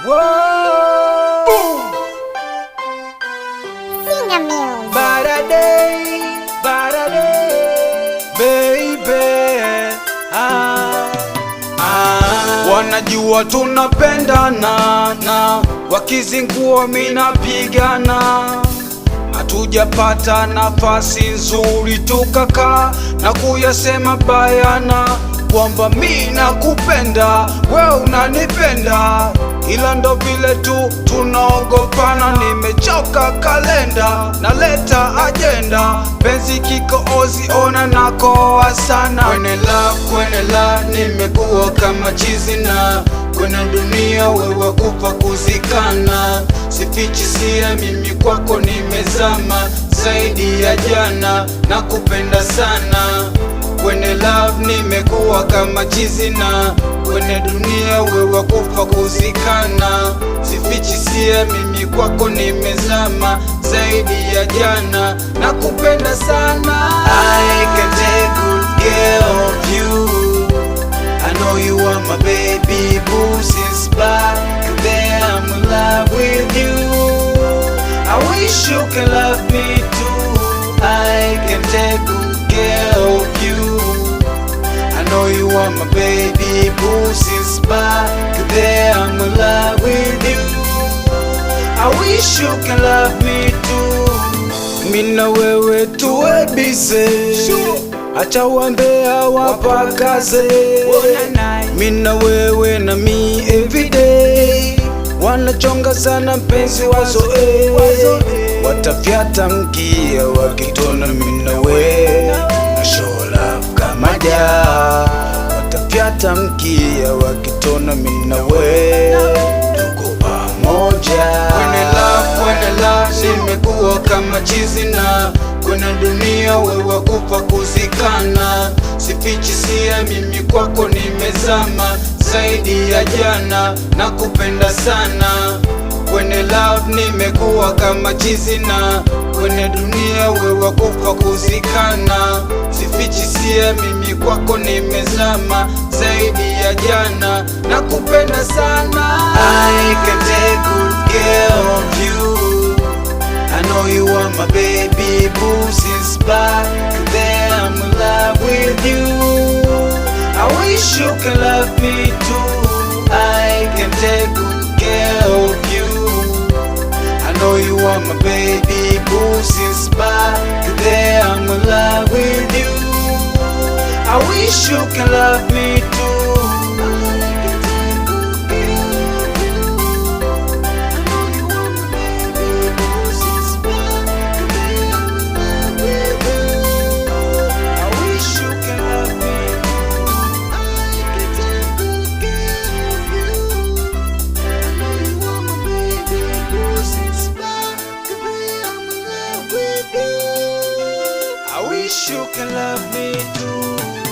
Whoa. Boom. Singer Mills. Better day, baby. Wanajua tunapendana na wakizingua mina pigana. Hatujapata nafasi nzuri tukakaa na kuyasema bayana kwamba mi nakupenda, we unanipenda, ila ndo vile tu tunaogopana. Nimechoka kalenda, naleta agenda, penzi kikoozi, ona nakoa sana. Kwenye love nimekuwa kama chizi, na kwenye dunia wewe kufa kuzikana. Sifichi sia, mimi kwako nimezama zaidi ya jana, nakupenda sana. Kwenye love nimekuwa kama chizi, na kwenye dunia wewe kufa kuzikana. Sifichi sia, mimi kwako nimezama zaidi ya jana, nakupenda sana. I can take good care of you. I know you are my baby boo. Since back there I'm in love with you. I wish you can love me too. I can take good care of you. I know you are my baby boo. Since back there I'm in love with you. I wish you can love me too. Mina wewe tuwe bize, acha wambea wapakaze. Mina wewe na mi everyday, wanachonga sana mpenzi wazoe. Watafyata mkia wakitona mina we na show love kama ja. Watafyata mkia wakitona mina we, tuko pamoja. Kwenye love nimekuwa kama chizi, na kwenye dunia wewe kufa kuzikana. Sifichi sia, mimi kwako nimezama zaidi ya jana, nakupenda sana. Kwenye love nimekuwa kama chizi, na kwenye dunia wewe kufa kuzikana. Sifichi sia, mimi kwako nimezama zaidi ya jana, nakupenda sana. I can take good care of you. I know you are my baby boo. Since back there I'm in love with you. I wish you can love me too. I can take good care of you. I know you are my baby boo. Since back there I'm in love with you. I wish you can love me too. I wish you can love me too.